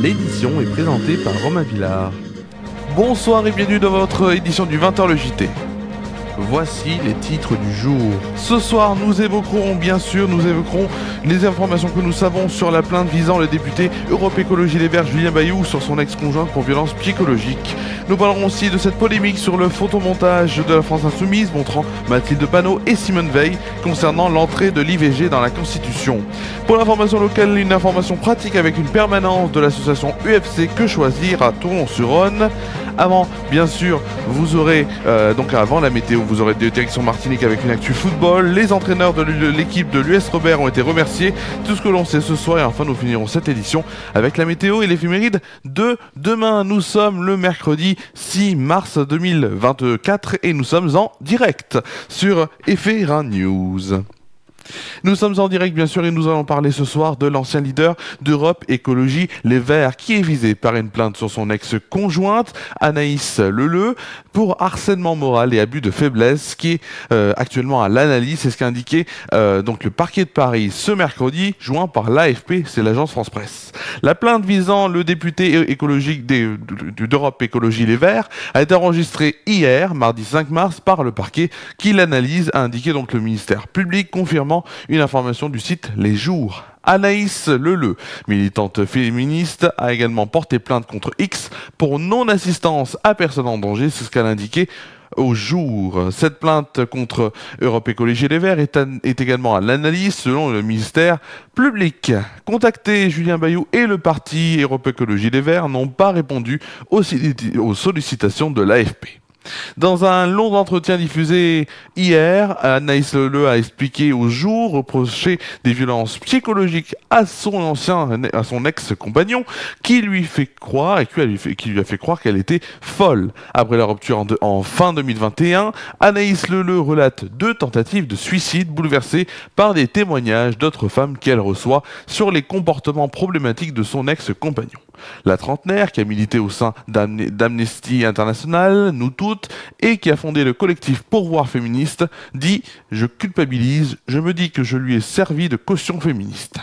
L'édition est présentée par Romain Villard. Bonsoir et bienvenue dans votre édition du 20h le JT. Voici les titres du jour. Ce soir, nous évoquerons les informations que nous savons sur la plainte visant le député Europe Écologie Les Verts Julien Bayou sur son ex-conjointe pour violence psychologique. Nous parlerons aussi de cette polémique sur le photomontage de la France Insoumise montrant Mathilde Panot et Simone Veil concernant l'entrée de l'IVG dans la Constitution. Pour l'information locale, une information pratique avec une permanence de l'association UFC Que Choisir à Toulon-sur-Rhône. Avant, bien sûr, vous aurez, avant la météo, vous aurez des directions Martinique avec une actu football. Les entraîneurs de l'équipe de l'US Robert ont été remerciés. Tout ce que l'on sait ce soir, et enfin nous finirons cette édition avec la météo et l'éphéméride de demain. Nous sommes le mercredi 6 mars 2024 et nous sommes en direct sur FR1 News. Nous sommes en direct bien sûr et nous allons parler ce soir de l'ancien leader d'Europe Écologie Les Verts qui est visé par une plainte sur son ex-conjointe Anaïs Leleu pour harcèlement moral et abus de faiblesse qui est actuellement à l'analyse. C'est ce qu'a indiqué le parquet de Paris ce mercredi, joint par l'AFP, c'est l'agence France Presse. La plainte visant le député écologique d'Europe Écologie Les Verts a été enregistrée hier, mardi 5 mars, par le parquet qui l'analyse, a indiqué donc le ministère public, confirmant une information du site Les Jours. Anaïs Leleu, militante féministe, a également porté plainte contre X pour non-assistance à personne en danger, c'est ce qu'elle a indiqué au jour. Cette plainte contre Europe Écologie Les Verts est également à l'analyse selon le ministère public. Contactés, Julien Bayou et le parti Europe Écologie Les Verts n'ont pas répondu aux sollicitations de l'AFP. Dans un long entretien diffusé hier, Anaïs Leleu a expliqué au jour reprocher des violences psychologiques à son ex-compagnon qui lui a fait croire qu'elle était folle. Après la rupture en fin 2021, Anaïs Leleu relate 2 tentatives de suicide bouleversées par des témoignages d'autres femmes qu'elle reçoit sur les comportements problématiques de son ex-compagnon. La trentenaire, qui a milité au sein d'Amnesty International, Nous Toutes, et qui a fondé le collectif Pourvoir Féministe, dit « Je culpabilise, je me dis que je lui ai servi de caution féministe ».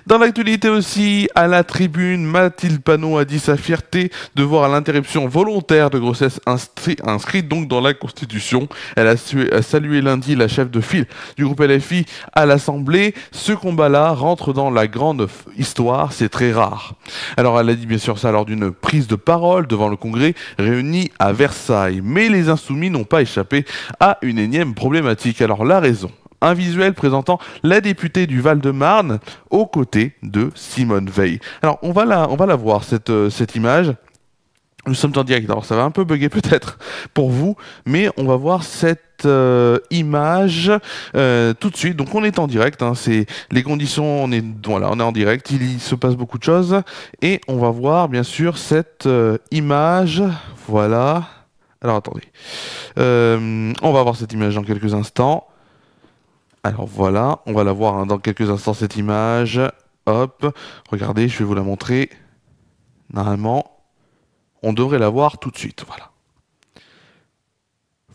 Dans l'actualité aussi, à la tribune, Mathilde Panot a dit sa fierté de voir l'interruption volontaire de grossesse inscrite donc dans la Constitution. Elle a salué lundi la chef de file du groupe LFI à l'Assemblée. Ce combat-là rentre dans la grande histoire, c'est très rare. Alors elle a dit bien sûr ça lors d'une prise de parole devant le Congrès réuni à Versailles. Mais les Insoumis n'ont pas échappé à une énième problématique. Alors la raison? Un visuel présentant la députée du Val-de-Marne aux côtés de Simone Veil. Alors on va la voir cette image. Nous sommes en direct, alors ça va un peu bugger peut-être pour vous, mais on va voir cette image tout de suite. Donc on est en direct, c'est les conditions, on est en direct, il se passe beaucoup de choses et on va voir bien sûr cette image. Voilà. Alors attendez, on va voir cette image dans quelques instants. Alors voilà, on va la voir dans quelques instants cette image. Hop, regardez, je vais vous la montrer. Normalement, on devrait la voir tout de suite. Voilà.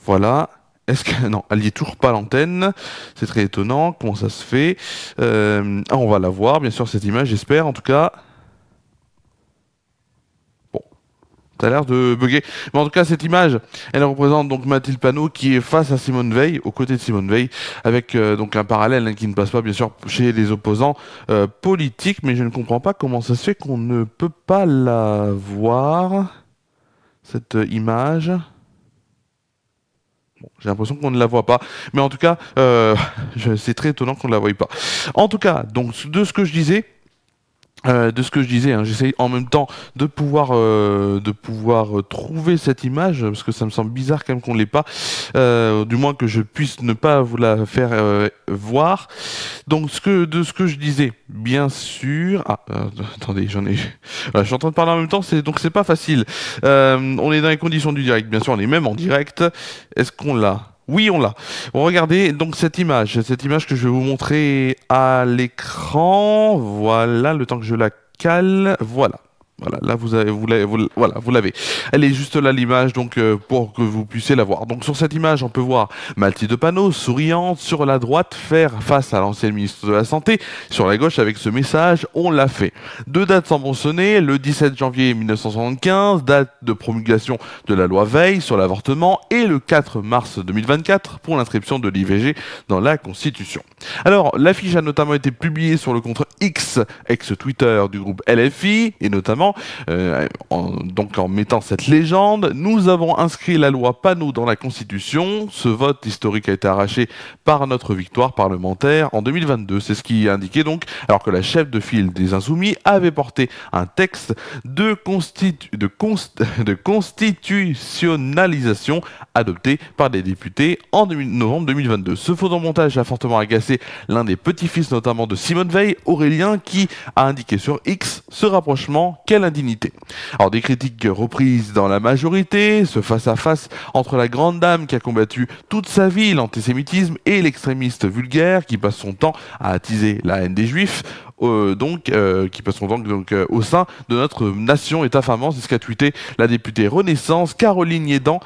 Voilà. Est-ce que non, elle n'y est toujours pas à l'antenne. C'est très étonnant. Comment ça se fait? On va la voir, bien sûr, cette image, j'espère. En tout cas. Ça a l'air de bugger. Mais en tout cas, cette image, elle représente donc Mathilde Panot qui est face à Simone Veil, aux côtés de Simone Veil, avec donc un parallèle qui ne passe pas bien sûr chez les opposants politiques. Mais je ne comprends pas comment ça se fait qu'on ne peut pas la voir, cette image. Bon, j'ai l'impression qu'on ne la voit pas. Mais en tout cas, c'est très étonnant qu'on ne la voie pas. En tout cas, donc de ce que je disais, j'essaye en même temps de pouvoir trouver cette image parce que ça me semble bizarre quand même qu'on ne l'ait pas, du moins que je puisse ne pas vous la faire voir. Donc de ce que je disais, bien sûr. Attendez, voilà, je suis en train de parler en même temps, donc c'est pas facile. On est dans les conditions du direct, bien sûr, on est même en direct. Est-ce qu'on l'a? Oui, on l'a. Bon, regardez donc cette image que je vais vous montrer à l'écran. Voilà, le temps que je la cale. Voilà. Voilà, là voilà, vous l'avez. Elle est juste là l'image, donc pour que vous puissiez la voir. Donc sur cette image, on peut voir Mathilde de Panot, souriante, sur la droite, faire face à l'ancienne ministre de la Santé, sur la gauche avec ce message, on l'a fait. Deux dates sont mentionnées, le 17 janvier 1975, date de promulgation de la loi Veil sur l'avortement, et le 4 mars 2024 pour l'inscription de l'IVG dans la Constitution. Alors, l'affiche a notamment été publiée sur le compte X, ex-Twitter du groupe LFI, et notamment en mettant cette légende, nous avons inscrit la loi Panot dans la Constitution. Ce vote historique a été arraché par notre victoire parlementaire en 2022. C'est ce qui est indiqué donc, alors que la chef de file des Insoumis avait porté un texte de constitutionnalisation adopté par des députés en novembre 2022. Ce photomontage a fortement agacé l'un des petits-fils notamment de Simone Veil, Aurélien, qui a indiqué sur X ce rapprochement, quelle indignité. Alors des critiques reprises dans la majorité, ce face-à-face entre la grande dame qui a combattu toute sa vie l'antisémitisme et l'extrémiste vulgaire qui passe son temps à attiser la haine des juifs, qui passe son temps au sein de notre nation est affamant, c'est ce qu'a tweeté la députée Renaissance Caroline Yadan,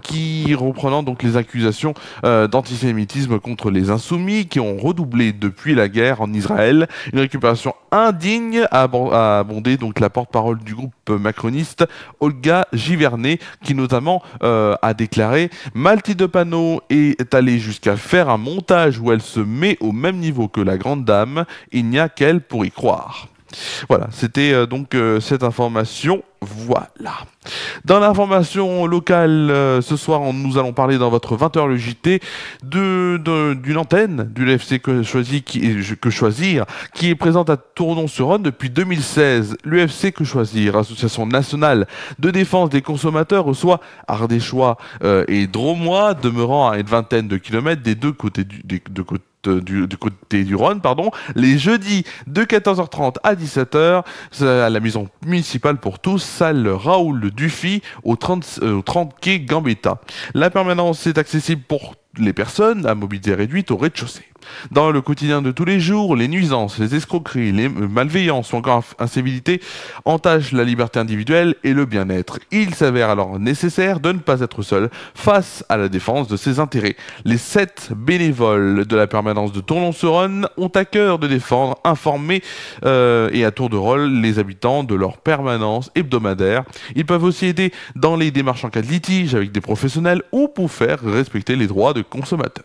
qui reprenant donc les accusations d'antisémitisme contre les insoumis qui ont redoublé depuis la guerre en Israël. Une récupération indigne a abondé donc la porte-parole du groupe macroniste Olga Givernet, qui notamment a déclaré « Mathilde de Panot est allée jusqu'à faire un montage où elle se met au même niveau que la grande dame, il n'y a qu'elle pour y croire ». Voilà, c'était cette information. Voilà. Dans l'information locale, ce soir, nous allons parler dans votre 20h le JT d'une antenne du l'UFC que choisir, qui est présente à Tournon-sur-Rhône depuis 2016. L'UFC que choisir, association nationale de défense des consommateurs, reçoit Ardéchois et Dromois, demeurant à une vingtaine de kilomètres des deux côtés du côté du Rhône, les jeudis de 14h30 à 17h à la maison municipale pour tous, salle Raoul Dufy au 30 quai Gambetta. La permanence est accessible pour les personnes à mobilité réduite au rez-de-chaussée. Dans le quotidien de tous les jours, les nuisances, les escroqueries, les malveillances ou encore incivilités entachent la liberté individuelle et le bien-être. Il s'avère alors nécessaire de ne pas être seul face à la défense de ses intérêts. Les 7 bénévoles de la permanence de Tournon-sur-Rhône ont à cœur de défendre, informer et à tour de rôle les habitants de leur permanence hebdomadaire. Ils peuvent aussi aider dans les démarches en cas de litige avec des professionnels ou pour faire respecter les droits de consommateurs.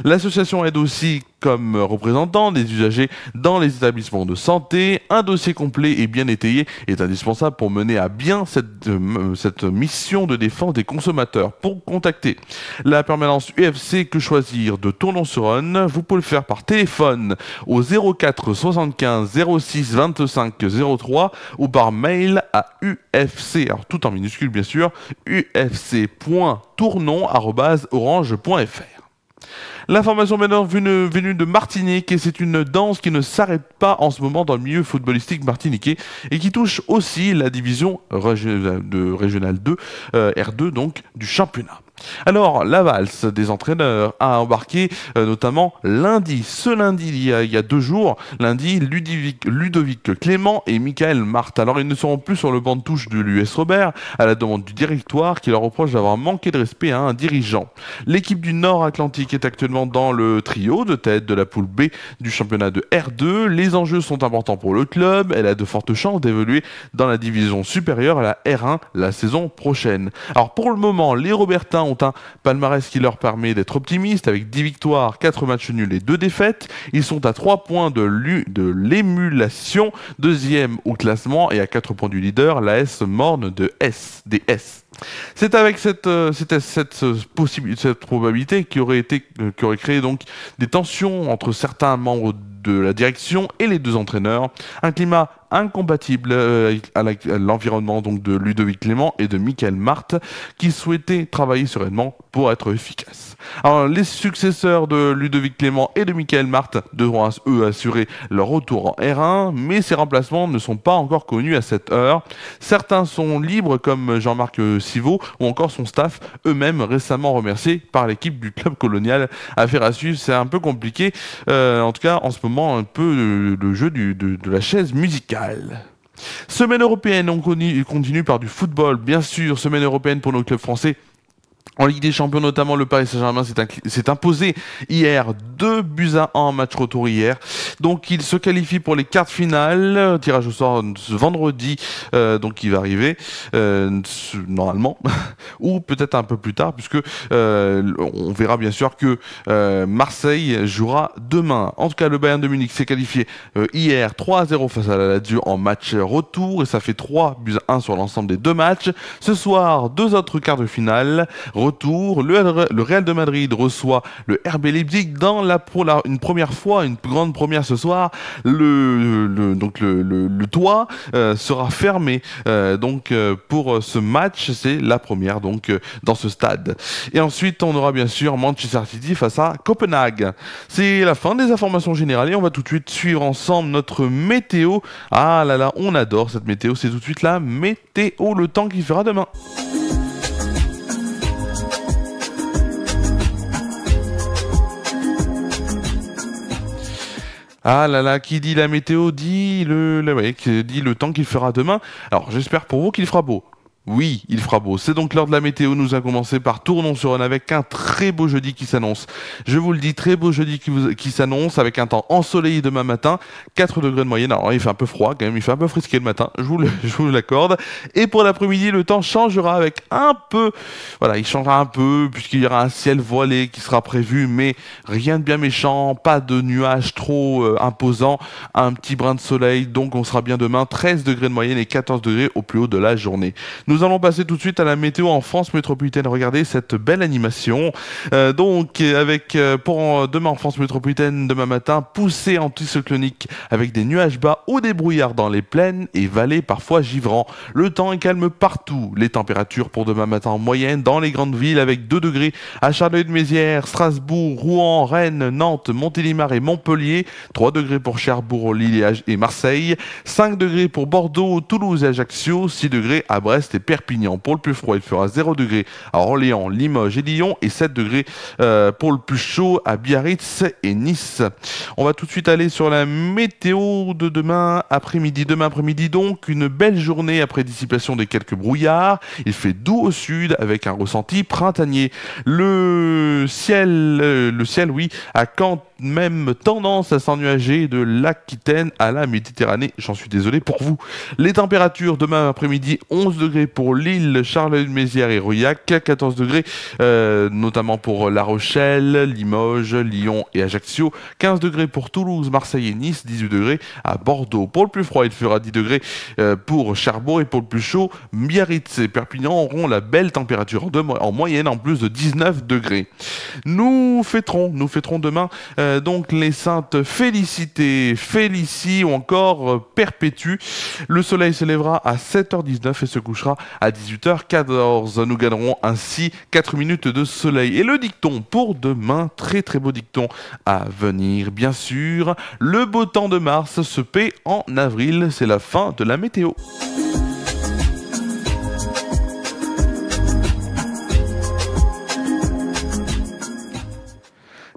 L'association aide aussi comme représentant des usagers dans les établissements de santé. Un dossier complet et bien étayé est indispensable pour mener à bien cette mission de défense des consommateurs. Pour contacter la permanence UFC que choisir de Tournon-sur-Rhône, vous pouvez le faire par téléphone au 04 75 06 25 03 ou par mail à ufc, alors tout en minuscule bien sûr, ufc.tournon@orange.fr. L'information maintenant venue de Martinique, et c'est une danse qui ne s'arrête pas en ce moment dans le milieu footballistique martiniquais et qui touche aussi la division régionale 2, R2 donc, du championnat. Alors, la valse des entraîneurs a embarqué notamment ce lundi, il y a 2 jours, lundi, Ludovic Clément et Michael Marthe. Alors, ils ne seront plus sur le banc de touche de l'US Robert à la demande du directoire qui leur reproche d'avoir manqué de respect à un dirigeant. L'équipe du Nord-Atlantique est actuellement dans le trio de tête de la poule B du championnat de R2. Les enjeux sont importants pour le club. Elle a de fortes chances d'évoluer dans la division supérieure à la R1 la saison prochaine. Alors, pour le moment, les Robertins ont un palmarès qui leur permet d'être optimistes avec 10 victoires, 4 matchs nuls et 2 défaites. Ils sont à 3 points de l'émulation, deuxième au classement et à 4 points du leader, l'AS Morne des S. C'est avec cette probabilité qui aurait créé donc des tensions entre certains membres de la direction et les 2 entraîneurs, un climat incompatible à l'environnement donc de Ludovic Clément et de Michael Marthe qui souhaitaient travailler sereinement pour être efficaces. Alors les successeurs de Ludovic Clément et de Michael Marthe devront eux assurer leur retour en R1, mais ces remplacements ne sont pas encore connus à cette heure. Certains sont libres comme Jean-Marc Civaux ou encore son staff, eux-mêmes récemment remerciés par l'équipe du club colonial. Affaire à suivre, c'est un peu compliqué, en tout cas en ce moment un peu le jeu de la chaise musicale. Semaine européenne, on continue par du football, bien sûr, semaine européenne pour nos clubs français. En Ligue des Champions, notamment, le Paris Saint-Germain s'est imposé hier 2-1 en match retour hier. Donc, il se qualifie pour les quarts de finale. Tirage au sort ce vendredi, donc il va arriver normalement, ou peut-être un peu plus tard, puisque on verra bien sûr que Marseille jouera demain. En tout cas, le Bayern de Munich s'est qualifié hier 3-0 face à la Lazio en match retour, et ça fait 3-1 sur l'ensemble des deux matchs. Ce soir, deux autres quarts de finale. Retour, le Real de Madrid reçoit le RB Leipzig pour une première fois, une grande première ce soir. Le toit sera fermé pour ce match, c'est la première dans ce stade. Et ensuite, on aura bien sûr Manchester City face à Copenhague. C'est la fin des informations générales et on va tout de suite suivre ensemble notre météo. Ah là là, on adore cette météo, c'est tout de suite la météo, le temps qu'il fera demain. Ah là là, qui dit la météo dit dit le temps qu'il fera demain. Alors j'espère pour vous qu'il fera beau. Oui, il fera beau. C'est donc l'heure de la météo. Nous allons commencer par Tournon-sur-Rhône avec un très beau jeudi qui s'annonce. Je vous le dis, très beau jeudi qui s'annonce avec un temps ensoleillé demain matin, 4 degrés de moyenne. Alors il fait un peu froid quand même, il fait un peu frisqué le matin, je vous l'accorde. Et pour l'après-midi, le temps changera avec un peu, il changera un peu puisqu'il y aura un ciel voilé qui sera prévu, mais rien de bien méchant, pas de nuages trop imposants, un petit brin de soleil. Donc on sera bien demain, 13 degrés de moyenne et 14 degrés au plus haut de la journée. Nous allons passer tout de suite à la météo en France métropolitaine. Regardez cette belle animation. Avec pour demain en France métropolitaine, demain matin, poussée anticyclonique avec des nuages bas ou des brouillards dans les plaines et vallées parfois givrants. Le temps est calme partout. Les températures pour demain matin en moyenne dans les grandes villes avec 2 degrés à Charleville-Mézières, Strasbourg, Rouen, Rennes, Nantes, Montélimar et Montpellier. 3 degrés pour Cherbourg, Lille et Marseille. 5 degrés pour Bordeaux, Toulouse et Ajaccio. 6 degrés à Brest et Perpignan. Pour le plus froid, il fera 0 degré à Orléans, Limoges et Lyon et 7 degrés pour le plus chaud à Biarritz et Nice. On va tout de suite aller sur la météo de demain après-midi. Demain après-midi donc, une belle journée après dissipation des quelques brouillards. Il fait doux au sud avec un ressenti printanier. Le ciel, a quand même tendance à s'ennuager de l'Aquitaine à la Méditerranée. J'en suis désolé pour vous. Les températures demain après-midi, 11 degrés pour Lille, Charleville-Mézières et Rouillac, 14 degrés notamment pour La Rochelle, Limoges, Lyon et Ajaccio, 15 degrés pour Toulouse, Marseille et Nice, 18 degrés à Bordeaux. Pour le plus froid, il fera 10 degrés pour Cherbourg et pour le plus chaud, Biarritz et Perpignan auront la belle température en moyenne en plus de 19 degrés. Nous fêterons demain donc les saintes Félicie ou encore Perpétue. Le soleil se lèvera à 7h19 et se couchera à 18h14. Nous gagnerons ainsi 4 minutes de soleil. Et le dicton pour demain, très très beau dicton à venir bien sûr. Le beau temps de mars se paie en avril. C'est la fin de la météo.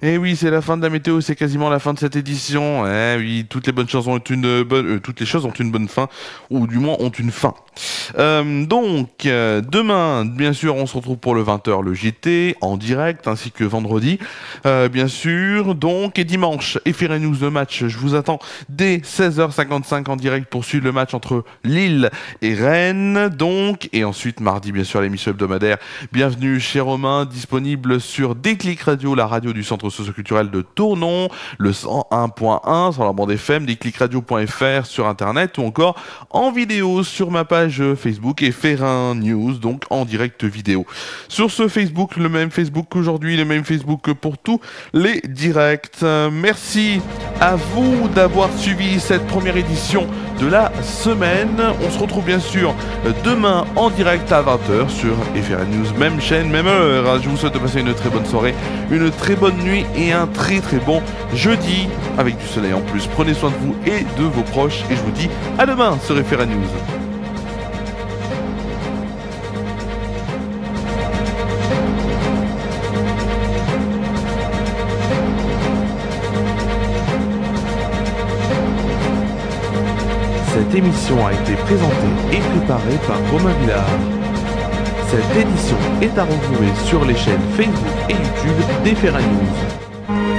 Et oui, c'est la fin de la météo, c'est quasiment la fin de cette édition. Eh oui, toutes les choses ont une bonne fin, ou du moins ont une fin. Demain, bien sûr, on se retrouve pour le 20h, le JT, en direct, ainsi que vendredi, bien sûr. Et dimanche, FR News, le match, je vous attends dès 16h55 en direct pour suivre le match entre Lille et Rennes, et ensuite, mardi, bien sûr, l'émission hebdomadaire. Bienvenue chez Romain, disponible sur Déclic Radio, la radio du Centre socioculturel de Tournon, le 101.1 sur la bande FM, déclicradio.fr sur internet ou encore en vidéo sur ma page Facebook et FR News, donc en direct vidéo. Sur ce Facebook, le même Facebook qu'aujourd'hui, le même Facebook que pour tous les directs. Merci à vous d'avoir suivi cette première édition de la semaine. On se retrouve bien sûr demain en direct à 20h sur FR News, même chaîne, même heure. Je vous souhaite de passer une très bonne soirée, une très bonne nuit et un très très bon jeudi avec du soleil en plus. Prenez soin de vous et de vos proches et je vous dis à demain sur FR News. Cette Cette émission a été présentée et préparée par Romain Villard. Cette édition est à retrouver sur les chaînes Facebook et YouTube des Ferra News.